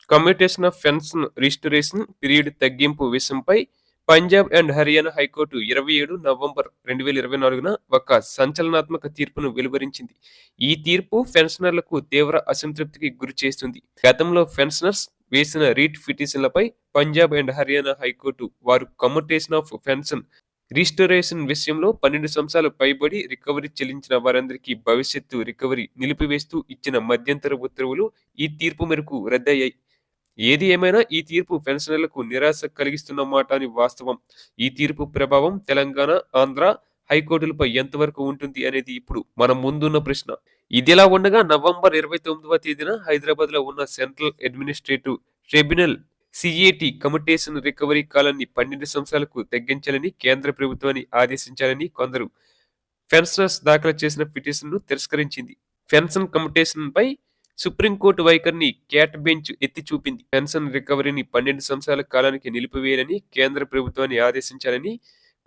Commutation of pension restoration period తగ్గింపు విషయంపై Punjab and Haryana high court 27 November 2024న ఒక సంచలనాత్మక తీర్పును వెలువరించింది. ఈ తీర్పు పెన్షనర్లకు తీవ్ర అసంతృప్తికి గురి చేస్తుంది. గతంలో పెన్షనర్స్ వేసిన రీట్ పిటిషన్లపై పంజాబ్ అండ్ హర్యానా హైకోర్టు వారు కమ్యూటేషన్ ఆఫ్ పెన్షన్ రిస్టరేషన్ విషయంలో 12 సంవత్సరాలు పైబడి రికవరీ చెల్లించిన వారందరికీ భవిష్యత్తు రికవరీ నిలిపివేస్తూ ఇచ్చిన మధ్యంతర ఉత్తర్వులు ఈ తీర్పు మేరకు రద్దయ్యాయి. ఏది ఏమైనా ఈ తీర్పు పెన్షనర్లకు నిరాశ కలిగిస్తున్న మాట అని వాస్తవం. ఈ తీర్పు ప్రభావం తెలంగాణ, ఆంధ్ర హైకోర్టులపై ఎంతవరకు ఉంటుంది అనేది ఇప్పుడు మన ముందున్న ప్రశ్న. ఇదిలా ఉండగా నవంబర్ 29వ తేదీన హైదరాబాద్ లో ఉన్న central administrative tribunal CAT commutation recovery కాలాన్ని 12 సంవత్సరాలకు తగ్గించాలని కేంద్ర ప్రభుత్వాన్ని ఆదేశించాలని కొందరు పెన్షనర్స్ దాఖలు చేసిన పిటిషన్ను తిరస్కరించింది. పెన్షన్ కమ్యూటేషన్ పై సుప్రీంకోర్టు వైఖరిని క్యాట్ బెంచ్ ఎత్తి చూపింది. పెన్షన్ రికవరీని 12 సంవత్సరాల కాలానికి నిలిపివేయాలని కేంద్ర ప్రభుత్వాన్ని ఆదేశించాలని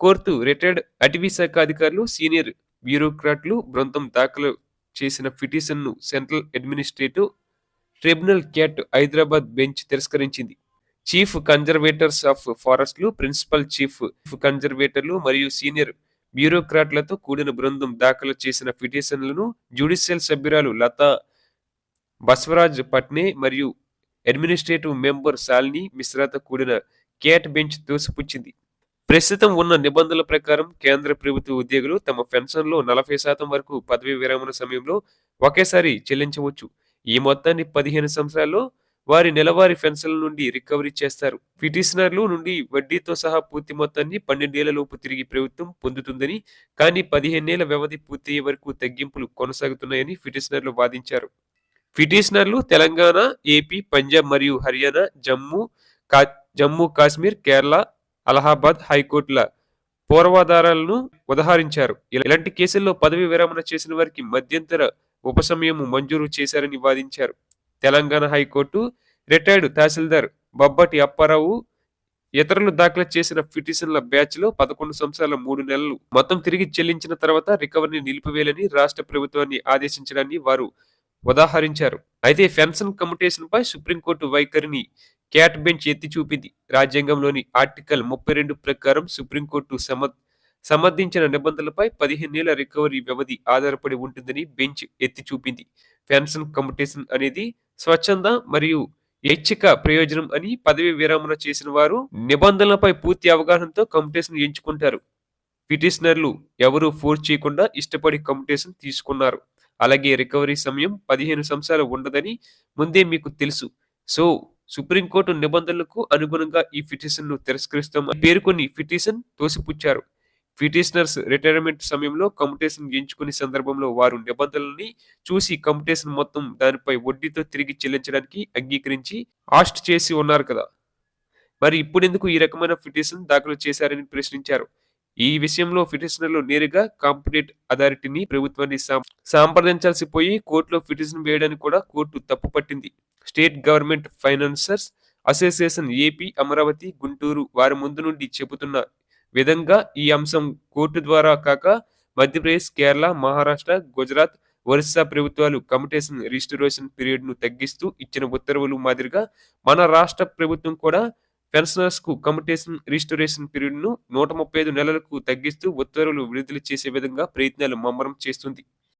కోర్టు రిటైర్డ్ అటవీ శాఖ అధికారులు, సీనియర్ బ్యూరోక్రాట్లు బృందం దాఖలు చేసిన పిటిషన్ను central administrative tribunal cat Hyderabad bench తిరస్కరించింది. చీఫ్ కన్జర్వేటర్స్ ఆఫ్ ఫారెస్ట్లు, ప్రిన్సిపల్ చీఫ్ కన్జర్వేటర్లు మరియు సీనియర్ బ్యూరోక్రాట్లతో కూడిన బృందం దాఖలు చేసిన పిటిషన్లను జ్యుడిషియల్ సభ్యురాలు లతా బస్వరాజ్ పట్నే మరియు అడ్మినిస్ట్రేటివ్ మెంబర్ శాలిని మిశ్రాతో కూడిన క్యాట్ బెంచ్ తోసిపుచ్చింది. ప్రస్తుతం ఉన్న నిబంధనల ప్రకారం కేంద్ర ప్రభుత్వ ఉద్యోగులు తమ పెన్షన్లో 40% వరకు పదవీ విరమణ సమయంలో ఒకేసారి చెల్లించవచ్చు. ఈ మొత్తాన్ని 15 సంవత్సరాల్లో వారి నెలవారీ పెన్షన్ల నుండి రికవరీ చేస్తారు. పిటిషనర్లు నుండి వడ్డీతో సహా పూర్తి మొత్తాన్ని 12 ఏళ్ల లోపు తిరిగి ప్రభుత్వం పొందుతుందని, కానీ 15 ఏళ్ల వ్యవధి పూర్తయ్యే వరకు తగ్గింపులు కొనసాగుతున్నాయని పిటిషనర్లు వాదించారు. పిటిషనర్లు తెలంగాణ, ఏపీ, పంజాబ్ మరియు హర్యానా, జమ్మూ కాశ్మీర్, కేరళ, అలహాబాద్ హైకోర్టుల పూర్వాధారాలను ఉదహరించారు. ఇలాంటి కేసుల్లో పదవి విరమణ చేసిన వారికి మధ్యంతర ఉపశమయం మంజూరు చేశారని వాదించారు. తెలంగాణ హైకోర్టు రిటైర్డ్ తహసీల్దార్ బబ్బటి అప్పారావు ఇతరులు దాఖలు చేసిన పిటిషన్ల బ్యాచ్ లో 11 సంవత్సరాల 3 నెలలు మొత్తం తిరిగి చెల్లించిన తర్వాత రికవరీని నిలిపివేయాలని రాష్ట్ర ప్రభుత్వాన్ని ఆదేశించడాన్ని వారు ఉదాహరించారు. అయితే పెన్షన్ కమ్యూటేషన్ పై సుప్రీంకోర్టు వైఖరిని క్యాట్ బెంచ్ ఎత్తి చూపింది. రాజ్యాంగంలోని ఆర్టికల్ 32 ప్రకారం సుప్రీంకోర్టు సమర్థించిన నిబంధనలపై 15 ఏళ్ల రికవరీ వ్యవధి ఆధారపడి ఉంటుందని బెంచ్ ఎత్తి చూపింది. పెన్షన్ కమ్యూటేషన్ అనేది స్వచ్ఛంద మరియు ఐచ్ఛిక ప్రయోజనం అని, పదవి విరమణ చేసిన వారు నిబంధనలపై పూర్తి అవగాహనతో కమ్యూటేషన్ ఎంచుకుంటారు. పిటిషనర్లు ఎవరూ ఫోర్స్ చేయకుండా ఇష్టపడి కమ్యూటేషన్ తీసుకున్నారు. అలాగే రికవరీ సమయం 15 సంవత్సరాలు ఉండదని ముందే మీకు తెలుసు. సో సుప్రీంకోర్టు నిబంధనలకు అనుగుణంగా ఈ పిటిషన్ను తిరస్కరిస్తామని పేర్కొని పిటిషన్ తోసిపుచ్చారు. పిటిషనర్స్ రిటైర్మెంట్ సమయంలో కమ్యూటేషన్ ఎంచుకునే సందర్భంలో వారు నిబంధనలని చూసి కమ్యూటేషన్ మొత్తం దానిపై వడ్డీతో తిరిగి చెల్లించడానికి అంగీకరించి ఆస్ట్ చేసి ఉన్నారు కదా, మరి ఇప్పుడెందుకు ఈ రకమైన పిటిషన్ దాఖలు చేశారని ప్రశ్నించారు. ఈ విషయంలో పిటిషనర్లు నేరుగా కాంపిటెంట్ అథారిటీని, ప్రభుత్వాన్ని సంప్రదించాల్సి పోయి కోర్టులో పిటిషన్ వేయడానికి కూడా కోర్టు తప్పుపట్టింది. State government financers association AP, Amaravati, Guntur వారి ముందు నుండి చెబుతున్న విధంగా ఈ అంశం కోర్టు ద్వారా కాక మధ్యప్రదేశ్, కేరళ, మహారాష్ట్ర, గుజరాత్, ఒరిస్సా ప్రభుత్వాలు కమ్యూటేషన్ రిస్టరేషన్ పీరియడ్ ను తగ్గిస్తూ ఇచ్చిన ఉత్తర్వులు మాదిరిగా మన రాష్ట్ర ప్రభుత్వం కూడా పెన్షనర్స్ కు కమ్యూటేషన్ రిస్టరేషన్ పీరియడ్ ను 135 నెలలకు తగ్గిస్తూ ఉత్తర్వులు విడుదల చేసే విధంగా ప్రయత్నాలు ముమ్మరం చేస్తుంది.